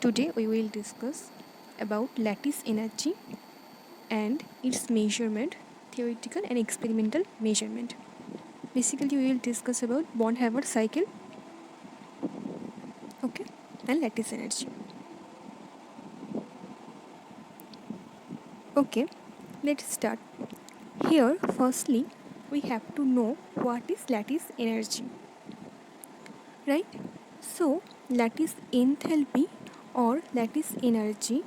Today we will discuss about lattice energy and its measurement, theoretical and experimental measurement. Basically we will discuss about Born-Haber cycle, and lattice energy. Let's start. Here firstly we have to know what is lattice energy, right? So lattice enthalpy or lattice energy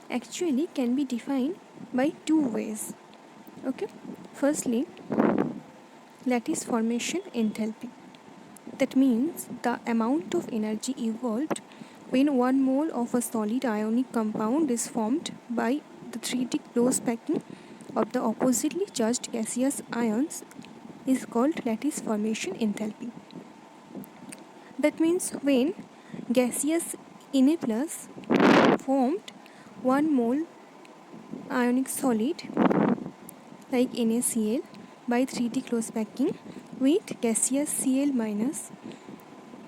actually can be defined by two ways. Firstly, lattice formation enthalpy. That means the amount of energy evolved when 1 mole of a solid ionic compound is formed by the 3D close packing of the oppositely charged gaseous ions is called lattice formation enthalpy. That means when gaseous Na plus formed 1 mole ionic solid like NaCl by 3D close packing with gaseous Cl minus,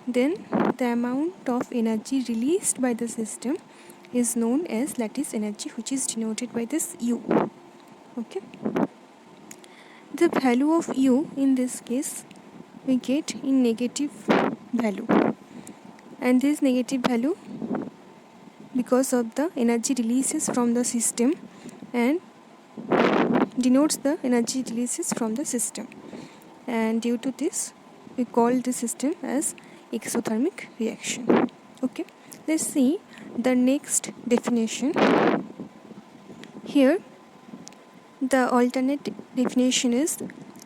then the amount of energy released by the system is known as lattice energy, which is denoted by this U. The value of U in this case we get in negative value, and this negative value because of the energy releases from the system and denotes the energy releases from the system, and due to this we call the system as exothermic reaction. Let's see the next definition. Here the alternate definition is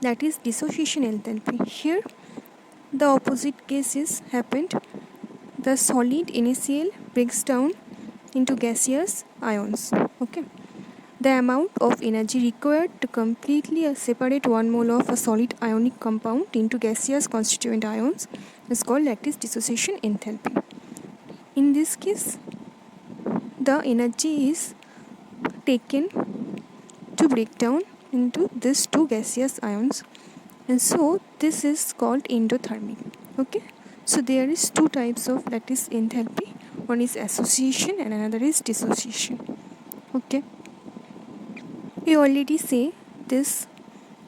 lattice dissociation enthalpy. Here the opposite cases happened. The solid NaCl breaks down into gaseous ions. The amount of energy required to completely separate 1 mole of a solid ionic compound into gaseous constituent ions is called lattice dissociation enthalpy. In this case, the energy is taken to break down into these two gaseous ions, and so this is called endothermic. So there is two types of lattice enthalpy. One is association and another is dissociation. We already say this.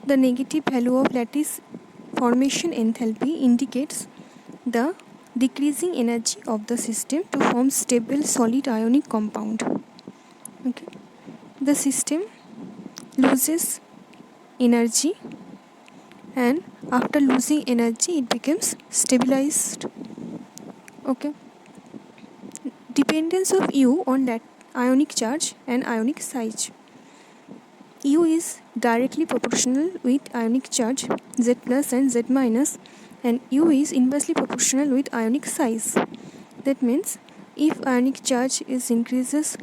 The negative value of lattice formation enthalpy indicates the decreasing energy of the system to form stable solid ionic compound. The system loses energy, and after losing energy it becomes stabilized. Dependence of U on that ionic charge and ionic size. U is directly proportional with ionic charge Z plus and Z minus, and U is inversely proportional with ionic size. That means if ionic charge is increases,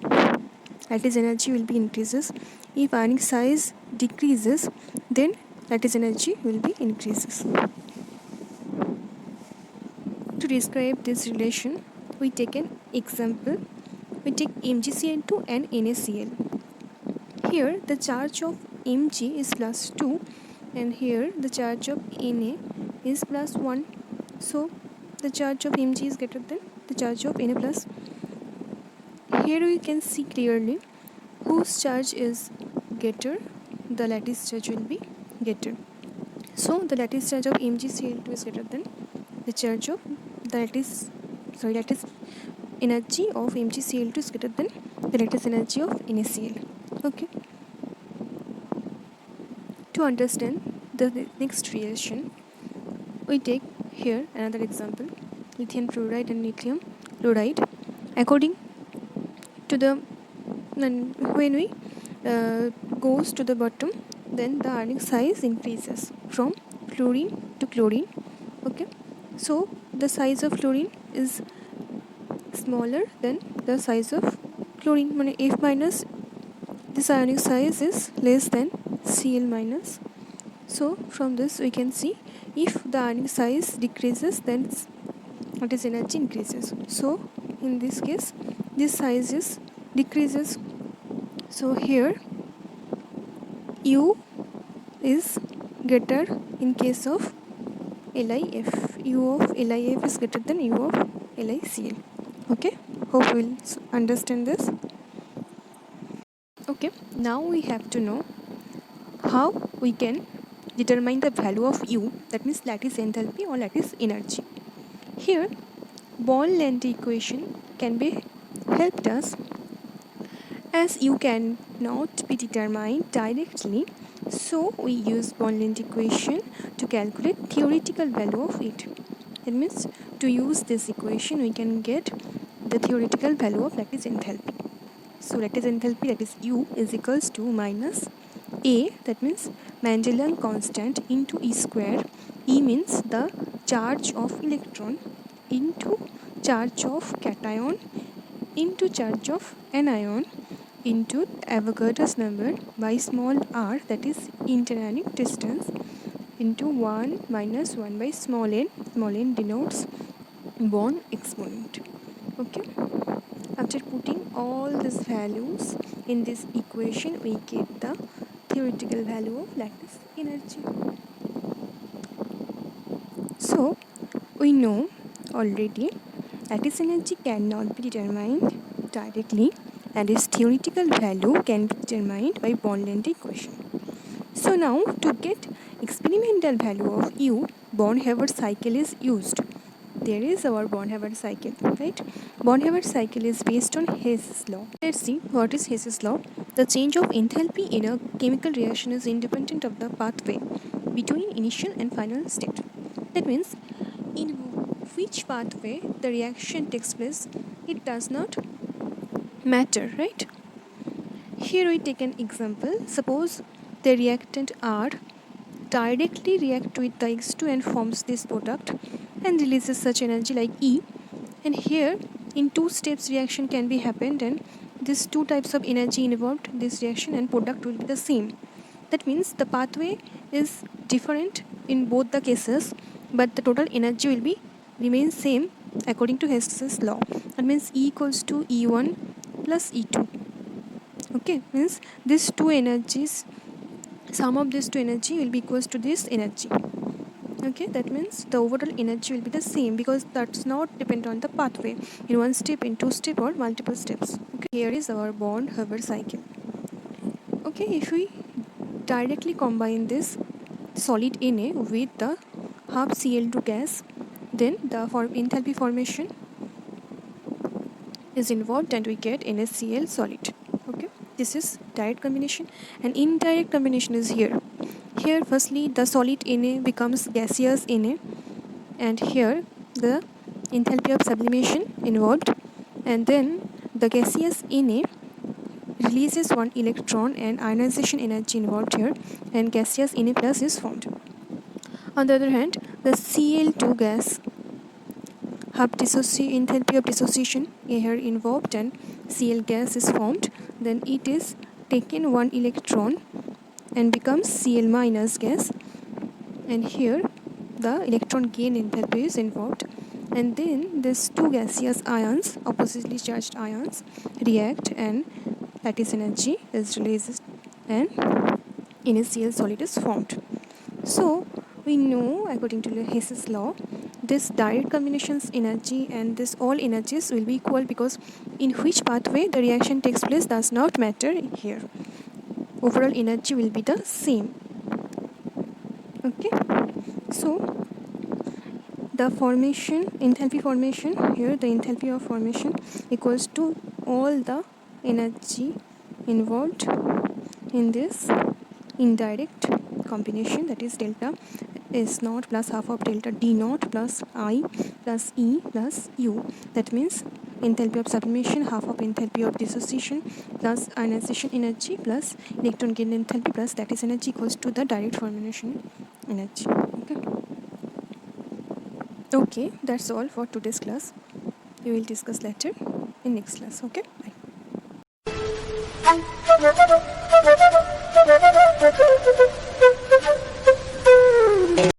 lattice energy will be increases. If ionic size decreases, then lattice energy will be increases. To describe this relation, we take an example. We take MgCl2 and NaCl. Here the charge of Mg is plus 2 and here the charge of Na is plus 1. So the charge of Mg is greater than the charge of Na plus. Here we can see clearly whose charge is greater, the lattice charge will be greater. So the lattice charge of MgCl2 is greater than the charge of the lattice energy of MgCl2 is greater than the lattice energy of NaCl. To understand the next reaction, we take here another example, lithium fluoride and lithium chloride. According to the when we goes to the bottom, then the ionic size increases from fluorine to chlorine. So the size of fluorine is smaller than the size of chlorine. F minus, this ionic size is less than Cl minus. So from this we can see if the ionic size decreases, then lattice energy increases. So in this case this size is decreases. So here U is greater in case of LiF. U of LiF is greater than U of LiCl. Hope you will understand this. Okay, now we have to know how we can determine the value of U, that means lattice enthalpy or lattice energy. Here, Born-Landi equation can be helped us, as U cannot be determined directly, so we use Born-Landi equation to calculate theoretical value of it. That means to use this equation we can get the theoretical value of lattice enthalpy. So lattice enthalpy, that is U, is equals to minus A, that means Mendelian constant, into E square. E means the charge of electron, into charge of cation, into charge of anion, into Avogadro's number by small r, that is interanic distance, into 1 minus 1 by small n. Small n denotes Born exponent. Okay, after putting all these values in this equation, we get the theoretical value of lattice energy. So we know already lattice energy cannot be determined directly, and its theoretical value can be determined by Born-Landi equation. So now to get experimental value of U, Born-Haber cycle is used. There is our Born-Haber cycle, right? Born-Haber cycle is based on Hess's law. Let's see what is Hess's law. The change of enthalpy in a chemical reaction is independent of the pathway between initial and final state. That means in which pathway the reaction takes place, it does not matter, right? Here we take an example. Suppose the reactant R directly react with the X2 and forms this product and releases such energy like E, and here in two steps reaction can be happened, and these two types of energy involved this reaction and product will be the same. That means the pathway is different in both the cases, but the total energy will be remain same according to Hess's law. That means E equals to E1 plus E2. Okay, means these two energies, sum of these two energy will be equals to this energy. Okay, that means the overall energy will be the same because that's not depend on the pathway in one step, in two step, or multiple steps. Okay, here is our Born-Haber cycle. Okay, if we directly combine this solid Na with the half Cl2 gas, then the enthalpy formation is involved and we get NaCl solid. Okay, this is direct combination, and indirect combination is here. Here firstly the solid Na becomes gaseous Na, and here the enthalpy of sublimation involved, and then the gaseous Na releases one electron and ionization energy involved here, and gaseous Na plus is formed. On the other hand, the Cl2 gas have enthalpy of dissociation here involved and Cl gas is formed, then it is taken one electron and becomes Cl minus gas, and here the electron gain enthalpy is involved, and then these two gaseous ions, oppositely charged ions, react and lattice energy is released and NaCl solid is formed. So we know according to Hess's law, this direct combinations energy and this all energies will be equal because in which pathway the reaction takes place does not matter here. Overall energy will be the same. Okay, so the formation, enthalpy formation, here the enthalpy of formation equals to all the energy involved in this indirect combination, that is delta S naught plus half of delta D naught plus I plus E plus U. That means enthalpy of sublimation, half of enthalpy of dissociation plus ionization energy plus electron gain enthalpy plus lattice energy equals to the direct formation energy. Okay, that's all for today's class. We will discuss later in next class. Okay, bye.